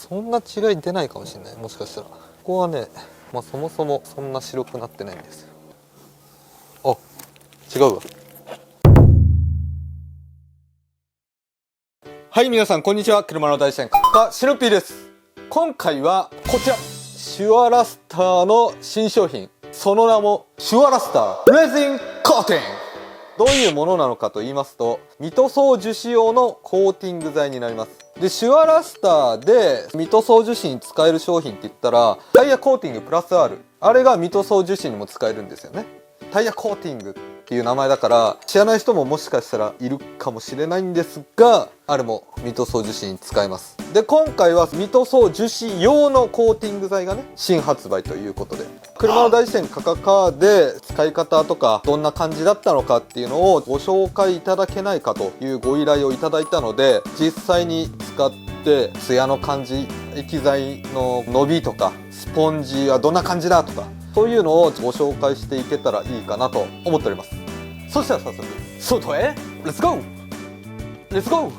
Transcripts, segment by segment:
そんな違い出ないかもしれない。もしかしたらここはね、そもそもそんな白くなってないんですよ。あ、違うわ。はい、皆さんこんにちは。車の大自然家シノピーです。今回はこちらシュアラスターの新商品、その名もシュアラスターレジンコーティング。どういうものなのかと言いますと、ミ塗装樹脂用のコーティング剤になります。で、シュアラスターでミ塗装樹脂に使える商品って言ったらタイヤコーティングプラス R、 あれがミ塗装樹脂にも使えるんですよね。タイヤコーティングっていう名前だから知らない人ももしかしたらいるかもしれないんですが、あれもミ塗装樹脂に使えます。で、今回はミ塗装樹脂用のコーティング剤がね、新発売ということで、車の大自然カカカで使い方とかどんな感じだったのかっていうのをご紹介いただけないかというご依頼をいただいたので、実際に使ってツヤの感じ、液剤の伸びとかスポンジはどんな感じだとか、そういうのをご紹介していけたらいいかなと思っております。そしたら早速外へレッツゴーレッツゴー。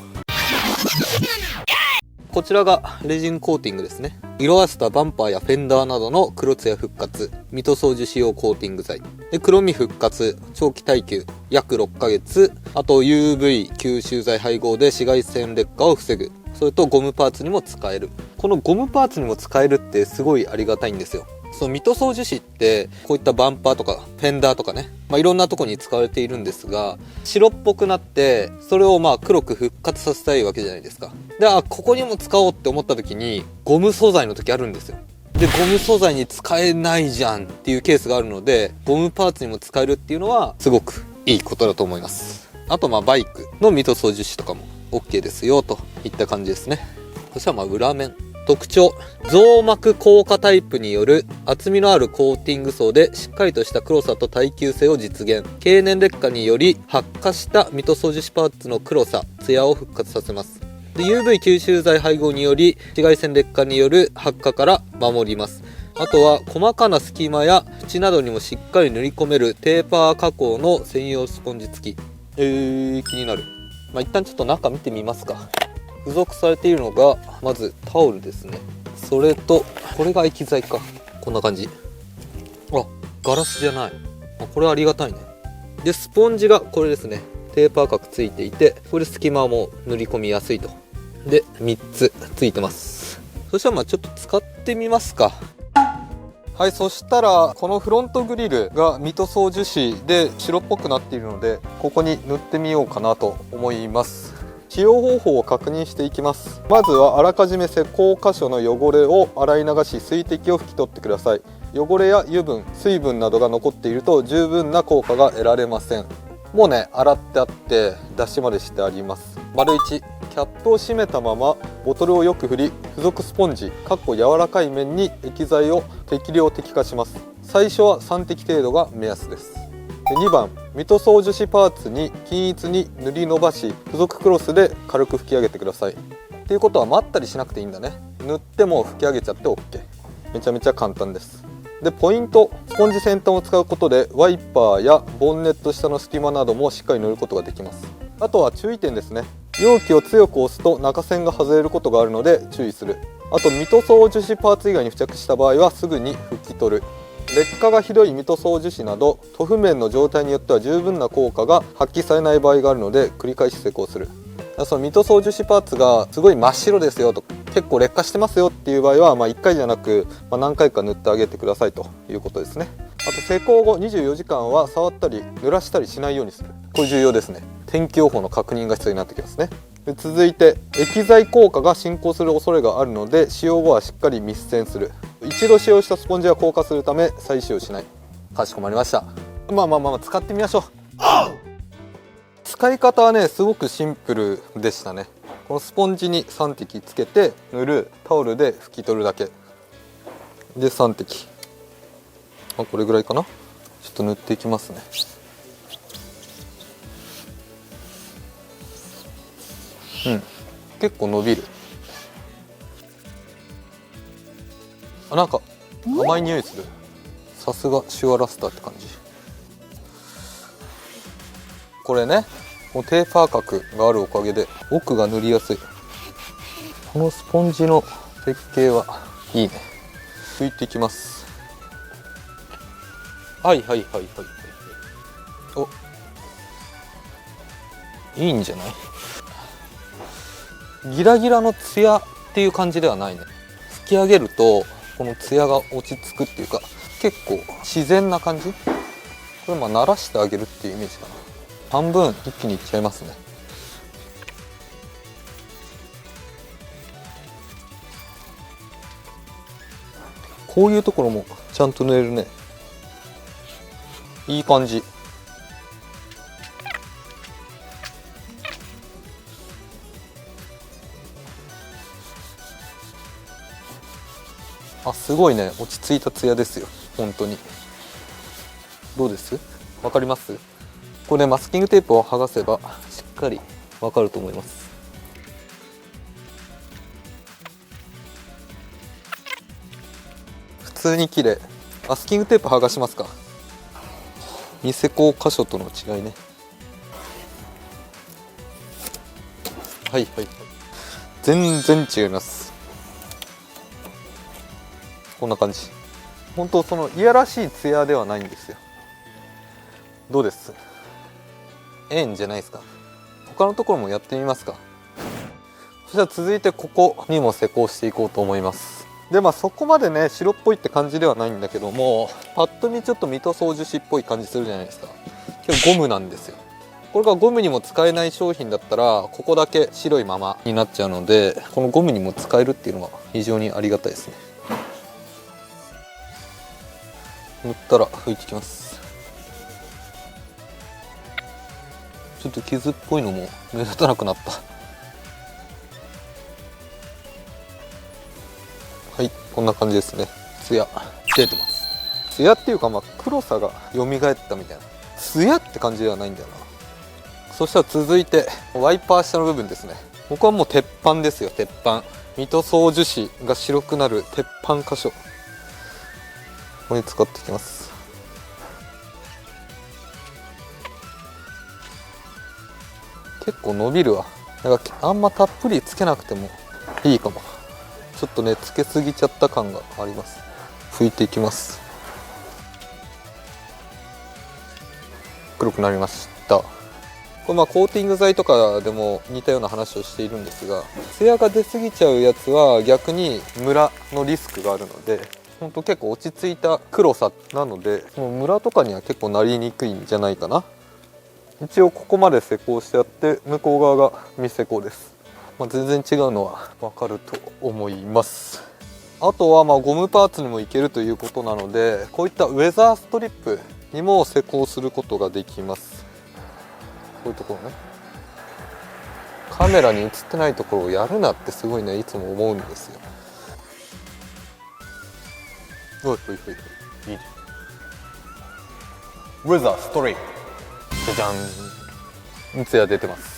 こちらがレジンコーティングですね。色あせたバンパーやフェンダーなどの黒ツヤ復活、ミ塗装樹脂用コーティング剤で、黒み復活、長期耐久約6ヶ月、あと UV 吸収剤配合で紫外線劣化を防ぐ、それとゴムパーツにも使える。このゴムパーツにも使えるってすごいありがたいんですよ。そのミ塗装樹脂ってこういったバンパーとかフェンダーとかね、いろんなとこに使われているんですが、白っぽくなってそれを黒く復活させたいわけじゃないですか。で、ここにも使おうって思った時にゴム素材の時あるんですよ。で、ゴム素材に使えないじゃんっていうケースがあるので、ゴムパーツにも使えるっていうのはすごくいいことだと思います。あとバイクのミ塗装樹脂とかも OK ですよといった感じですね。そしたら裏面特徴、増膜硬化タイプによる厚みのあるコーティング層でしっかりとした黒さと耐久性を実現。経年劣化により発火したミ塗装樹脂パーツの黒さ、ツヤを復活させます。で、 UV 吸収剤配合により紫外線劣化による発火から守ります。あとは細かな隙間や縁などにもしっかり塗り込めるテーパー加工の専用スポンジ付き。気になる。一旦ちょっと中見てみますか。付属されているのがまずタオルですね。それとこれが液剤か。こんな感じ。ガラスじゃない。これはありがたいね。で、スポンジがこれですね。テーパー角ついていて、これ隙間も塗り込みやすいと。で、3つついてます。そしたらちょっと使ってみますか。はい、そしたらこのフロントグリルがミ塗装樹脂で白っぽくなっているので、ここに塗ってみようかなと思います。使用方法を確認していきます。まずはあらかじめ施工箇所の汚れを洗い流し、水滴を拭き取ってください。汚れや油分、水分などが残っていると十分な効果が得られません。もうね、洗ってあって脱脂までしてあります。丸1、キャップを閉めたままボトルをよく振り、付属スポンジ柔らかい面に液剤を適量滴下します。最初は3滴程度が目安です。2番、ミ塗装樹脂パーツに均一に塗り伸ばし、付属クロスで軽く拭き上げてください。っていうことは待ったりしなくていいんだね。塗っても拭き上げちゃって OK。 めちゃめちゃ簡単です。で、ポイント、スポンジ先端を使うことでワイパーやボンネット下の隙間などもしっかり塗ることができます。あとは注意点ですね。容器を強く押すと中線が外れることがあるので注意する。あと、ミ塗装樹脂パーツ以外に付着した場合はすぐに拭き取る。劣化がひどいミ塗装樹脂など塗布面の状態によっては十分な効果が発揮されない場合があるので、繰り返し施工する。そのミ塗装樹脂パーツがすごい真っ白ですよと、結構劣化してますよっていう場合は、1回じゃなく、何回か塗ってあげてくださいということですね。あと、施工後24時間は触ったり濡らしたりしないようにする。これ重要ですね。天気予報の確認が必要になってきますね。で、続いて液剤効果が進行する恐れがあるので、使用後はしっかり密栓する。一度使用したスポンジは硬化するため再使用しない。かしこまりました。使ってみましょう。使い方はね、すごくシンプルでしたね。このスポンジに3滴つけて塗る。タオルで拭き取るだけで3滴。これぐらいかな。ちょっと塗っていきますね。結構伸びる。なんか甘い匂いする。さすがシュアラスターって感じ。これね、このテーパー角があるおかげで奥が塗りやすい。このスポンジの設計はいいね。拭いていきます。はいはいはいはいはい。お、いいんじゃない。ギラギラのツヤっていう感じではないね。拭き上げるとこのツヤが落ち着くっていうか、結構自然な感じ。これ慣らしてあげるっていうイメージかな。半分一気にいっちゃいますね。こういうところもちゃんと塗れるね。いい感じ。あ、すごいね。落ち着いたツヤですよ。本当に。どうです？わかります？これマスキングテープを剥がせばしっかりわかると思います。普通に綺麗。マスキングテープ剥がしますか？ニセコ箇所との違いね。はいはい。全然違います。こんな感じ。本当そのいやらしいツヤではないんですよ。どうです？ええんじゃないですか。他のところもやってみますか。そしたら続いてここにも施工していこうと思います。でそこまでね白っぽいって感じではないんだけども、パッと見ちょっとミトソー樹脂っぽい感じするじゃないですか。けどゴムなんですよ。これがゴムにも使えない商品だったらここだけ白いままになっちゃうので、このゴムにも使えるっていうのが非常にありがたいですね。塗ったら拭いていきます。ちょっと傷っぽいのも目立たなくなった。はい、こんな感じですね。ツヤ出てます。ツヤっていうか黒さが蘇ったみたいな。ツヤって感じではないんだよな。そしたら続いてワイパー下の部分ですね。ここはもう鉄板ですよ。鉄板。ミトソー樹脂が白くなる鉄板箇所、ここに使っていきます。結構伸びるわ。なんかあんまたっぷりつけなくてもいいかも。ちょっとねつけすぎちゃった感があります。拭いていきます。黒くなりました。これコーティング剤とかでも似たような話をしているんですが、ツヤが出過ぎちゃうやつは逆にムラのリスクがあるので、ほんと結構落ち着いた黒さなので、そのムラとかには結構なりにくいんじゃないかな。一応ここまで施工してあって、向こう側が未施工です。全然違うのはわかると思います。あとはゴムパーツにもいけるということなので、こういったウェザーストリップにも施工することができます。こういうところね。カメラに映ってないところをやるなってすごいね、いつも思うんですよ。ほいほいほいほい。いいね。ウェザーストリップ。じゃじゃん。ツヤ出てます。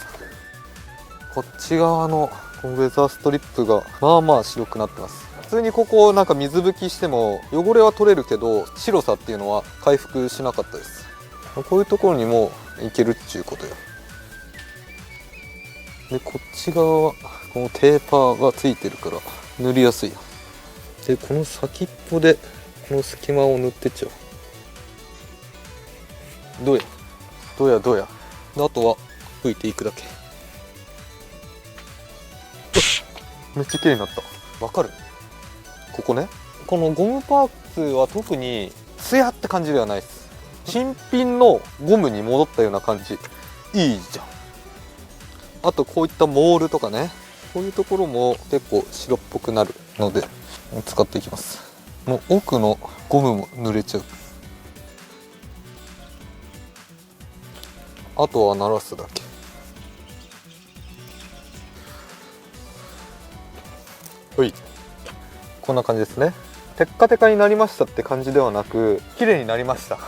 こっち側のウェザーストリップが白くなってます。普通にここなんか水拭きしても汚れは取れるけど、白さっていうのは回復しなかったです。こういうところにもいけるっちゅうことよ。でこっち側はこのテーパーがついてるから塗りやすい。でこの先っぽでこの隙間を塗ってっちゃう。どうやであとは拭いていくだけ。めっちゃ綺麗になった。わかる？ここね、このゴムパーツは特にツヤって感じではないです。新品のゴムに戻ったような感じ。いいじゃん。あとこういったモールとかね、こういうところも結構白っぽくなるので使っていきます。もう奥のゴムも濡れちゃう。あとは鳴らすだけ。はい、こんな感じですね。テッカテカになりましたって感じではなく、綺麗になりました。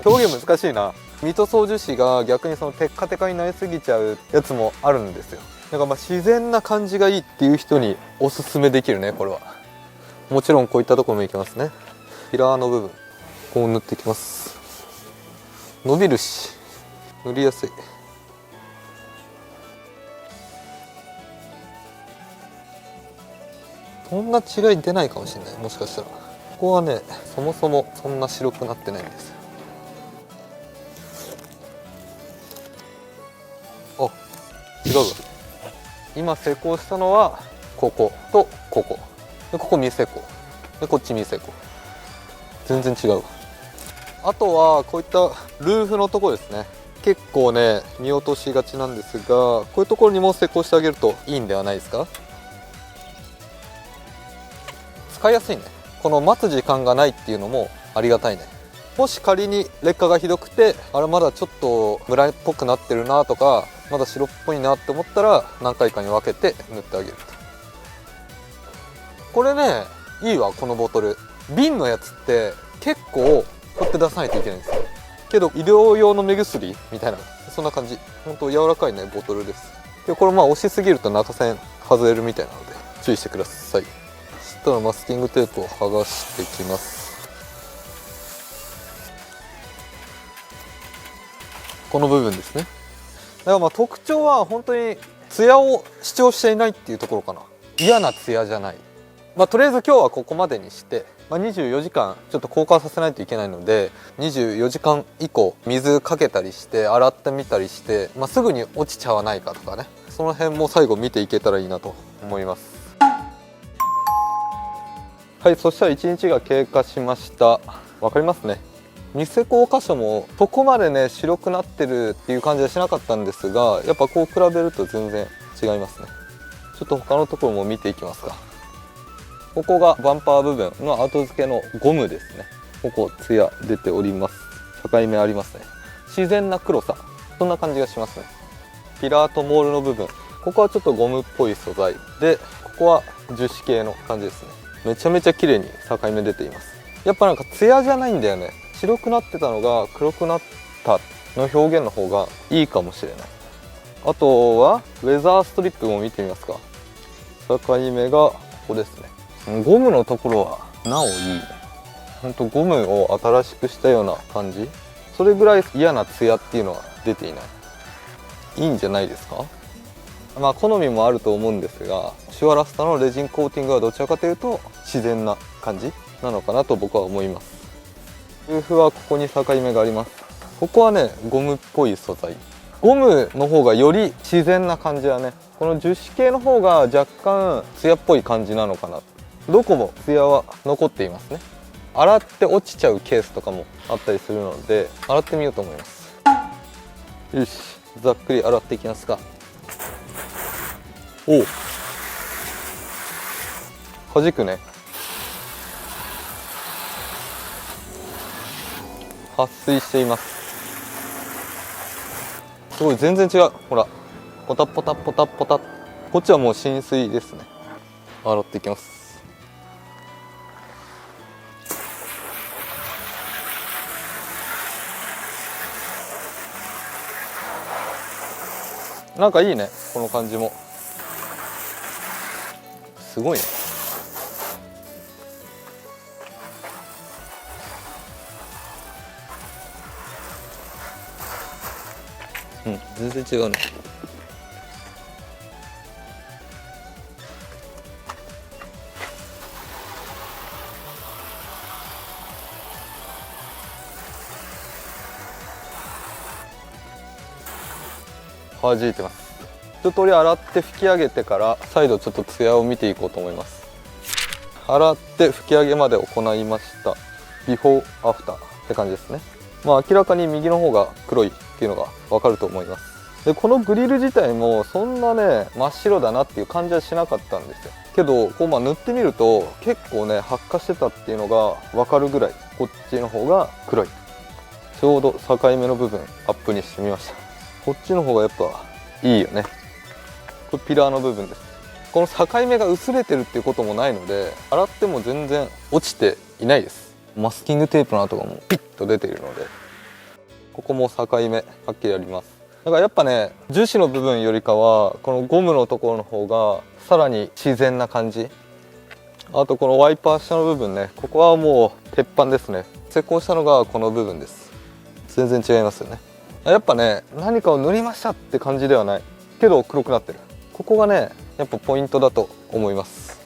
表現難しいな。ミトソー樹脂が逆にそのテッカテカになりすぎちゃうやつもあるんですよ。だから自然な感じがいいっていう人におすすめできるね、これは。もちろんこういったところもいけますね。ピラーの部分こう塗っていきます。伸びるし塗りやすい。そんな違い出ないかもしれない。もしかしたらここはね、そもそもそんな白くなってないんですよ。あ、違うわ。今成功したのはこことここで、ここ未成功で、こっち未成功。全然違うわ。あとはこういったルーフのところですね。結構ね見落としがちなんですが、こういうところにも成功してあげるといいんではないですか。使いやすいね。この待つ時間がないっていうのもありがたいね。もし仮に劣化がひどくて、あれまだちょっとムラっぽくなってるなとか、まだ白っぽいなって思ったら何回かに分けて塗ってあげると。これねいいわ。このボトル瓶のやつって結構こうやって出さないといけないんですよ。けど医療用の目薬みたいな、そんな感じ。ほんと柔らかいねボトルです。でこれ押しすぎると中線外れるみたいなので注意してください。そしたらマスキングテープを剥がしていきます。この部分ですね。だから特徴は本当にツヤを主張していないっていうところかな。嫌なツヤじゃない。とりあえず今日はここまでにして、24時間ちょっと硬化させないといけないので、24時間以降水かけたりして洗ってみたりして、すぐに落ちちゃわないかとかね、その辺も最後見ていけたらいいなと思います。はい、そしたら1日が経過しました。わかりますね。未施工箇所もそこまでね白くなってるっていう感じはしなかったんですが、やっぱこう比べると全然違いますね。ちょっと他のところも見ていきますか。ここがバンパー部分の後付けのゴムですね。ここツヤ出ております。境目ありますね。自然な黒さ、そんな感じがしますね。ピラーとモールの部分、ここはちょっとゴムっぽい素材で、ここは樹脂系の感じですね。めちゃめちゃ綺麗に境目出ています。やっぱツヤじゃないんだよね。白くなってたのが黒くなったの表現の方がいいかもしれない。あとはウェザーストリップも見てみますか。境目がここですね。ゴムのところはなおいい。ほんとゴムを新しくしたような感じ。それぐらい嫌なツヤっていうのは出ていない。いいんじゃないですか。好みもあると思うんですが、シュアラスタのレジンコーティングはどちらかというと自然な感じなのかなと僕は思います。ルーフはここに境目があります。ここはねゴムっぽい素材。ゴムの方がより自然な感じだね。この樹脂系の方が若干ツヤっぽい感じなのかな。どこもツヤは残っていますね。洗って落ちちゃうケースとかもあったりするので、洗ってみようと思います。よし、ざっくり洗っていきますか。おお、弾くね。撥水しています。すごい全然違う。ほら、ポタポタポタポタ。こっちはもう浸水ですね。洗っていきます。なんかいいね、この感じも。すごいね。うん、全然違うね。弾いてます。一通り洗って拭き上げてから再度ちょっとツヤを見ていこうと思います。洗って拭き上げまで行いました。ビフォーアフターって感じですね。明らかに右の方が黒いっていうのがわかると思います。でこのグリル自体もそんなね真っ白だなっていう感じはしなかったんですよ。けどこう塗ってみると結構ね発火してたっていうのがわかるぐらいこっちの方が黒い。ちょうど境目の部分アップにしてみました。こっちの方がやっぱいいよね。これピラーの部分です。この境目が薄れてるっていうこともないので、洗っても全然落ちていないです。マスキングテープの跡がもうピッと出ているので、ここも境目はっきりあります。だからやっぱね樹脂の部分よりかはこのゴムのところの方がさらに自然な感じ。あとこのワイパー下の部分ね、ここはもう鉄板ですね。施工したのがこの部分です。全然違いますよね。やっぱね何かを塗りましたって感じではないけど黒くなってる。ここがねやっぱポイントだと思います。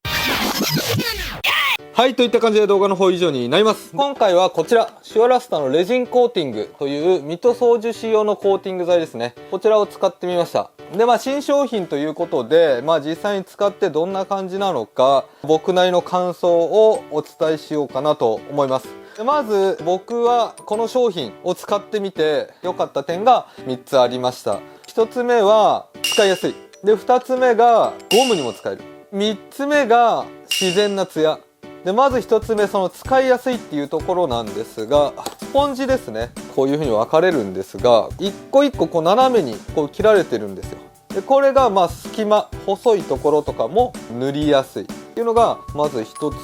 はい、といった感じで動画の方以上になります。今回はこちら、シュアラスタのレジンコーティングというミト操樹仕様のコーティング剤ですね。こちらを使ってみました。で、新商品ということで、実際に使ってどんな感じなのか、僕なりの感想をお伝えしようかなと思います。でまず、僕はこの商品を使ってみて良かった点が3つありました。1つ目は使いやすい。で、2つ目がゴムにも使える。3つ目が自然なツヤ。でまず1つ目、その使いやすいっていうところなんですが、スポンジですね、こういう風に分かれるんですが、一個一個こう斜めにこう切られてるんですよ。でこれが隙間、細いところとかも塗りやすいっていうのがまず1つ。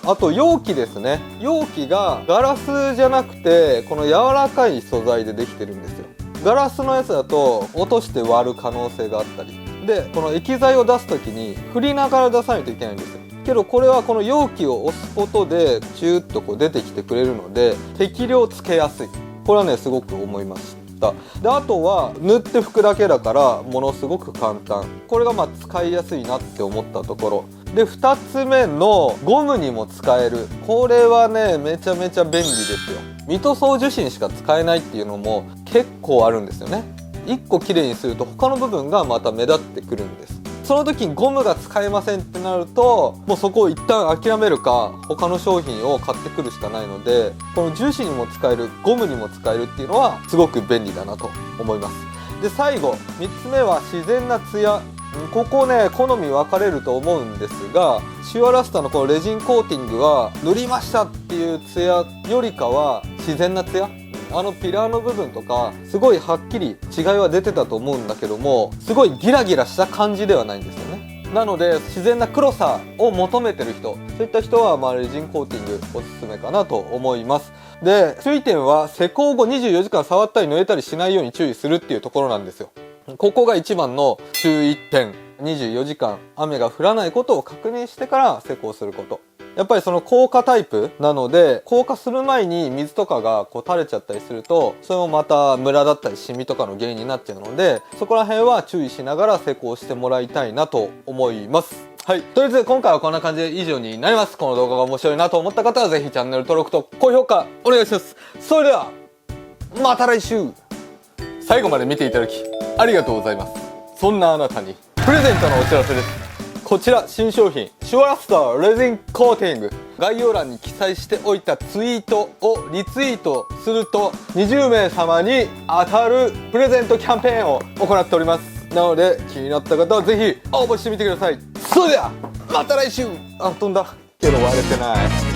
あと容器ですね。容器がガラスじゃなくてこの柔らかい素材でできてるんですよ。ガラスのやつだと落として割る可能性があったりで、この液剤を出す時に振りながら出さないといけないんですよ。けどこれはこの容器を押すことでチューッとこう出てきてくれるので適量つけやすい。これはねすごく思いました。であとは塗って拭くだけだからものすごく簡単。これが使いやすいなって思ったところで、2つ目のゴムにも使える。これはねめちゃめちゃ便利ですよ。ミト操樹脂にしか使えないっていうのも結構あるんですよね。1個きれいにすると他の部分がまた目立ってくるんです。その時にゴムが使えませんってなると、もうそこを一旦諦めるか他の商品を買ってくるしかないので、この樹脂にも使える、ゴムにも使えるっていうのはすごく便利だなと思います。で最後3つ目は自然なツヤ。ここね好み分かれると思うんですが、シュアラスタのこのレジンコーティングは塗りましたっていうツヤよりかは自然なツヤ、ピラーの部分とかすごいはっきり違いは出てたと思うんだけども、すごいギラギラした感じではないんですよね。なので自然な黒さを求めてる人、そういった人はレジンコーティングおすすめかなと思います。で注意点は施工後24時間触ったり濡れたりしないように注意するっていうところなんですよ。ここが一番の注意点。24時間雨が降らないことを確認してから施工すること。やっぱりその硬化タイプなので、硬化する前に水とかがこう垂れちゃったりすると、それもまたムラだったりシミとかの原因になっちゃうので、そこら辺は注意しながら施工してもらいたいなと思います。はい。とりあえず今回はこんな感じで以上になります。この動画が面白いなと思った方はぜひチャンネル登録と高評価お願いします。それでは、また来週。最後まで見ていただきありがとうございます。そんなあなたにプレゼントのお知らせです。こちら新商品シュアラスタレジンコーティング、概要欄に記載しておいたツイートをリツイートすると20名様に当たるプレゼントキャンペーンを行っております。なので気になった方はぜひ応募してみてください。それではまた来週。飛んだけど割れてない。